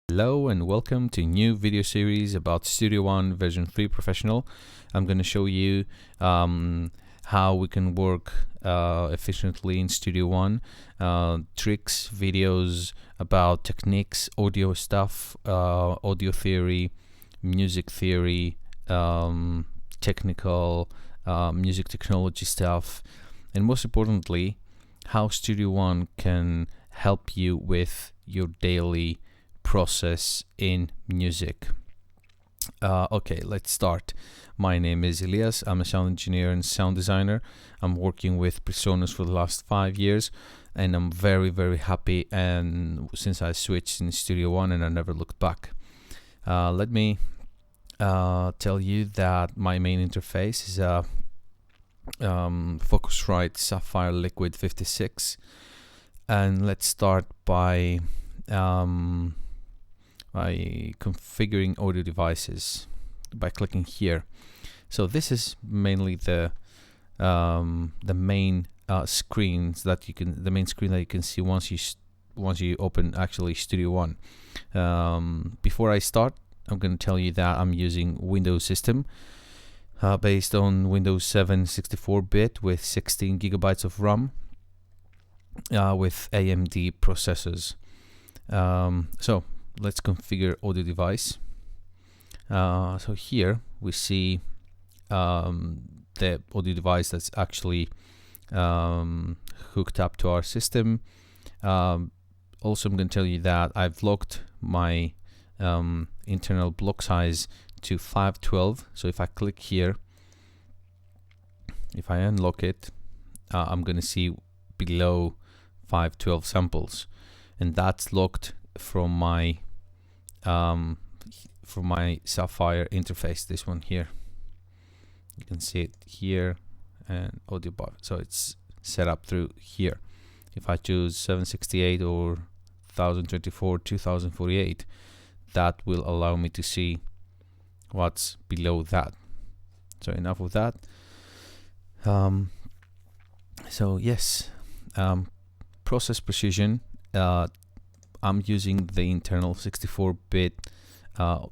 Hello and welcome to a new video series about Studio One version 3 Professional. I'm going to show you how we can work efficiently in Studio One, tricks, videos about techniques, audio stuff, audio theory, music theory, technical music technology stuff, and most importantly, how Studio One can help you with your daily process in music. Okay, let's start. My name is Elias. I'm a sound engineer and sound designer. I'm working with Presonus for the last 5 years, and I'm very happy. And since I switched in Studio One, and I never looked back. Let me tell you that my main interface is a Focusrite Sapphire Liquid 56, and let's start by configuring audio devices by clicking here. So this is mainly the main screens that you can the main screen that you can see once you open actually Studio One. Before I start, I'm going to tell you that I'm using Windows system based on Windows 7 64-bit with 16 gigabytes of RAM with AMD processors. So let's configure audio device. So here we see the audio device that's actually hooked up to our system. Also, I'm going to tell you that I've locked my internal block size to 512. So if I click here, if I unlock it, I'm going to see below 512 samples, and that's locked from my Sapphire interface, this one here. You can see it here, and audio bar, so it's set up through here. If I choose 768 or 1024 2048, that will allow me to see what's below that. So enough of that. So yes, process precision. I'm using the internal 64-bit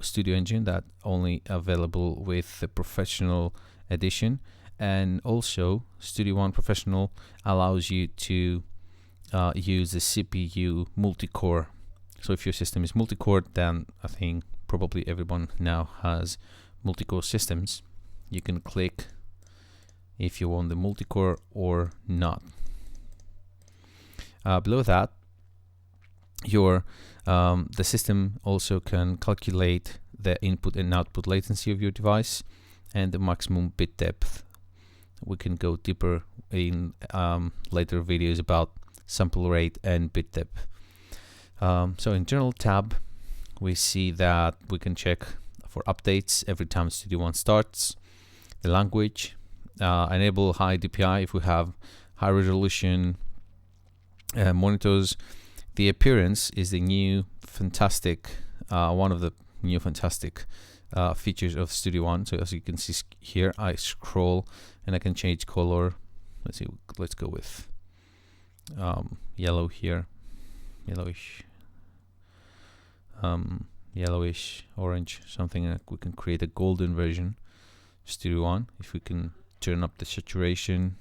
studio engine that only available with the Professional edition, and also Studio One Professional allows you to use the CPU multi-core. So if your system is multi-core, then I think probably everyone now has multi-core systems. You can click if you want the multi-core or not. Below that, the system also can calculate the input and output latency of your device and the maximum bit depth. We can go deeper in later videos about sample rate and bit depth. So in General tab, we see that we can check for updates every time Studio One starts. The language, enable high DPI if we have high resolution monitors. The appearance is the new fantastic, one of the new fantastic features of Studio One. So as you can see here, I scroll and I can change color. Let's see, let's go with yellow here, yellowish, orange, something like we can create a golden version of Studio One. If we can turn up the saturation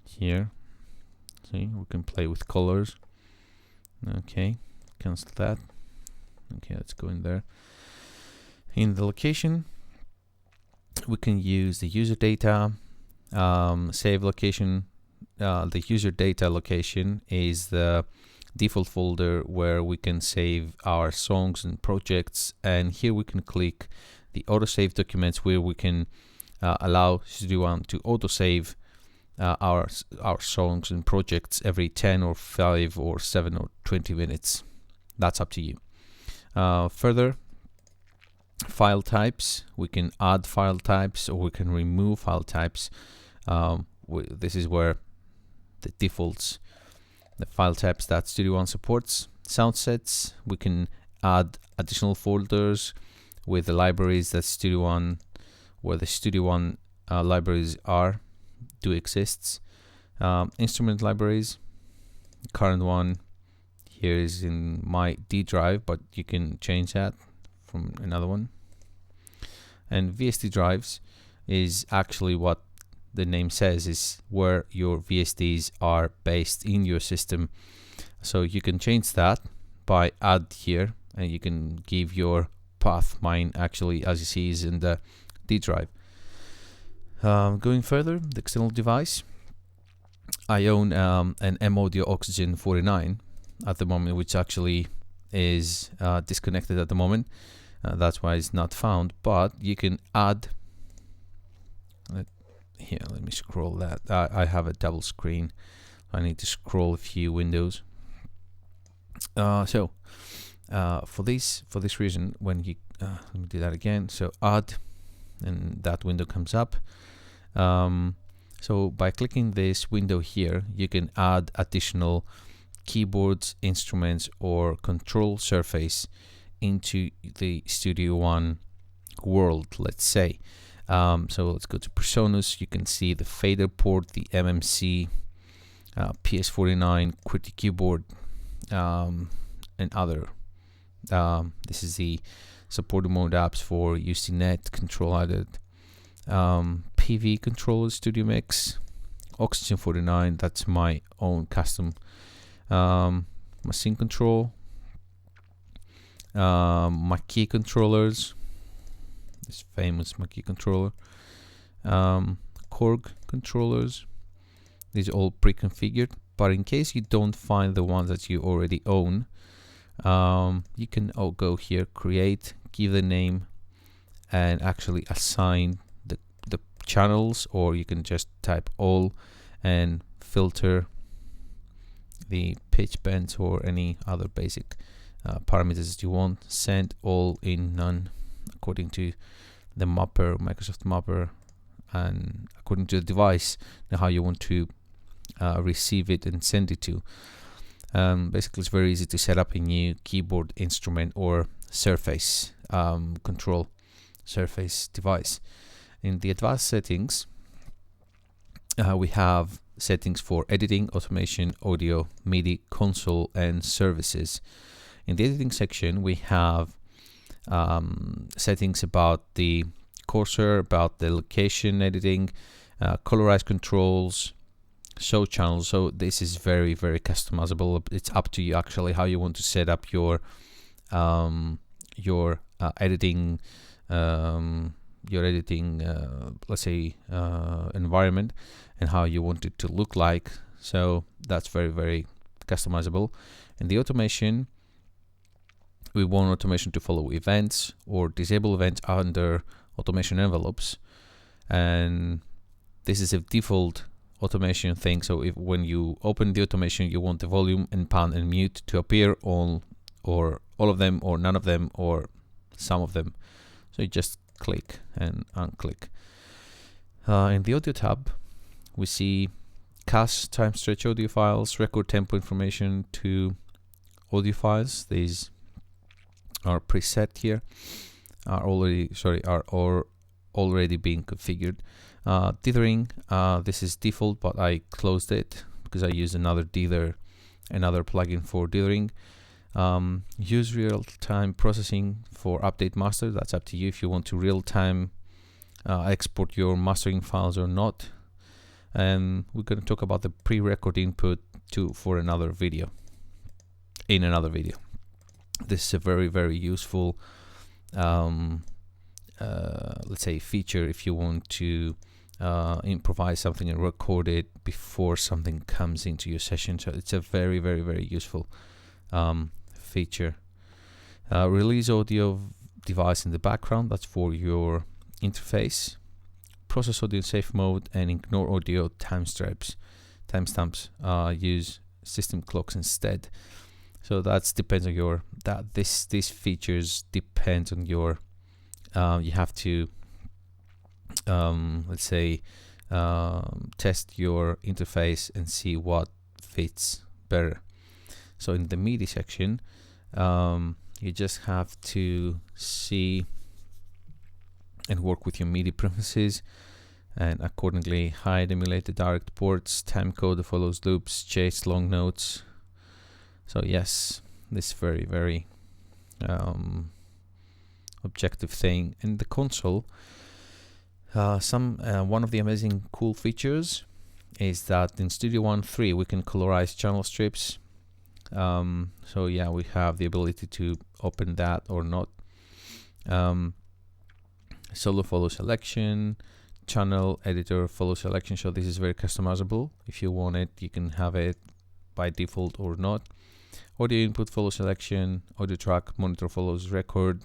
here. See, we can play with colors. Okay, cancel that. Okay, let's go in there. In the location, we can use the user data, save location. The user data location is the default folder where we can save our songs and projects, and here we can click the autosave documents where we can allow Studio One to autosave our songs and projects every 10 or 5 or 7 or 20 minutes. That's up to you. Further, file types, we can add file types or we can remove file types. This is where the defaults, the file types that Studio One supports. Sound sets, we can add additional folders with the libraries that Studio One, where the Studio One libraries do exists. Instrument libraries, current one here is in my D drive, but you can change that from another one. And VST drives is actually what the name says, is where your VSTs are based in your system. So you can change that by add here, and you can give your path. Mine actually, as you see, is in the D drive. Going further, the external device, I own an M-Audio Oxygen 49 at the moment, which actually is disconnected at the moment. That's why it's not found, but you can add here. Let me scroll that. I have a double screen. I need to scroll a few windows. For this reason, when you let me do that again. So add, and that window comes up. So by clicking this window here, you can add additional keyboards, instruments, or control surface into the Studio One world, let's say. So let's go to Presonus. You can see the fader port, the MMC, PS49, QWERTY keyboard, and other. This is the supported mode apps for UCNet, control added, PV controller, Studio Mix, Oxygen 49. That's my own custom machine control, my key controllers, this famous Mackie controller, Korg controllers. These are all pre-configured, but in case you don't find the ones that you already own, you can go here, create, give the name, and actually assign the channels, or you can just type all and filter the pitch bends or any other basic parameters that you want. Send all in none, according to the mapper, Microsoft mapper, and according to the device and how you want to receive it and send it to. Basically, it's very easy to set up a new keyboard, instrument, or surface control surface device. In the advanced settings, we have settings for editing, automation, audio, MIDI, console, and services. In the editing section, we have settings about the cursor, about the location editing, colorize controls, show channels. So this is very, very customizable. It's up to you actually how you want to set up your editing let's say environment, and how you want it to look like. So that's very, very customizable. In the automation, we want automation to follow events or disable events under automation envelopes, and this is a default automation thing. So if when you open the automation, you want the volume and pan and mute to appear on, or all of them, or none of them, or some of them. So you just click and unclick. In the audio tab, we see cache, time stretch audio files, record tempo information to audio files. These are preset here, are already being configured. Dithering, this is default, but I closed it because I use another plugin for dithering. Use real-time processing for update master. That's up to you if you want to real-time export your mastering files or not. And we're going to talk about the pre-record input for another video. In another video, this is a very, very useful, let's say, feature if you want to improvise something and record it before something comes into your session. So it's a very, very, very useful feature. Release audio device in the background, that's for your interface. Process audio in safe mode and ignore audio timestamps. Use system clocks instead. So that depends on your these features depend on your you have to let's say test your interface and see what fits better. So in the MIDI section, you just have to see and work with your MIDI preferences, and accordingly hide emulated direct ports, time code that follows loops, chase long notes, So yes, this very objective thing. In the console, one of the amazing cool features is that in Studio One 3 we can colorize channel strips. So yeah, we have the ability to open that or not. Solo follow selection, channel editor follow selection. So this is very customizable. If you want it, you can have it by default or not. Audio input follow selection, audio track monitor follows record.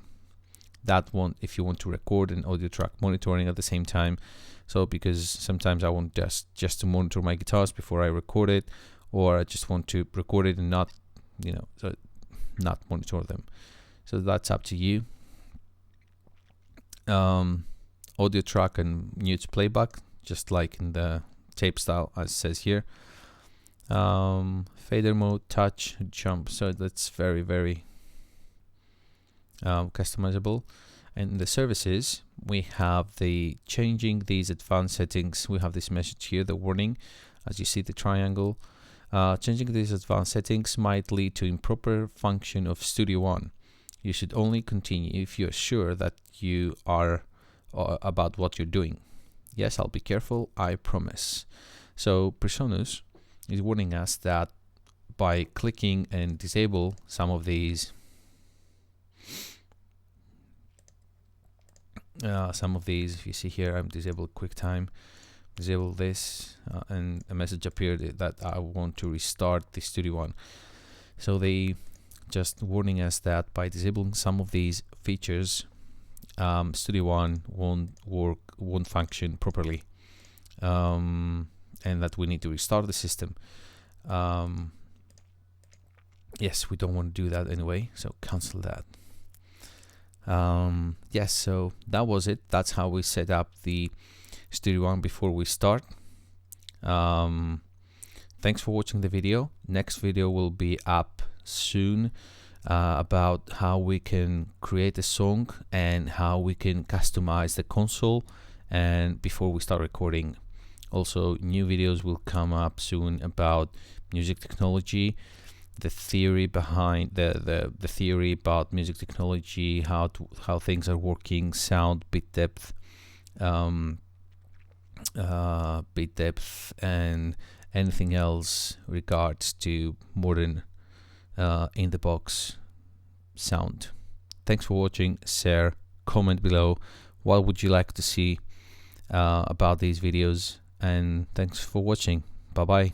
That one if you want to record and audio track monitoring at the same time. So because sometimes I want just to monitor my guitars before I record it, or I just want to record it and not, so not monitor them. So that's up to you. Audio track and mute playback, just like in the tape style as it says here. Fader mode, touch, jump. So that's very customizable. And in the services, we have the changing these advanced settings. We have this message here, the warning, as you see the triangle. Changing these advanced settings might lead to improper function of Studio One. You should only continue if you are sure that you are about what you're doing. Yes, I'll be careful, I promise. So Presonus is warning us that by clicking and disable some of these if you see here, I'm disabled QuickTime, disable this, and a message appeared that I want to restart the Studio One. So they just warning us that by disabling some of these features, Studio One won't function properly, and that we need to restart the system. Yes, we don't want to do that anyway, so cancel that. Yes, so that was it. That's how we set up the Studio One before we start. Thanks for watching the video. Next video will be up soon, about how we can create a song and how we can customize the console, and before we start recording. Also, new videos will come up soon about music technology, the theory behind the theory about music technology, how things are working, sound, bit depth, and anything else regards to modern in the box sound. Thanks for watching. Share, comment below what would you like to see about these videos, and thanks for watching. Bye bye.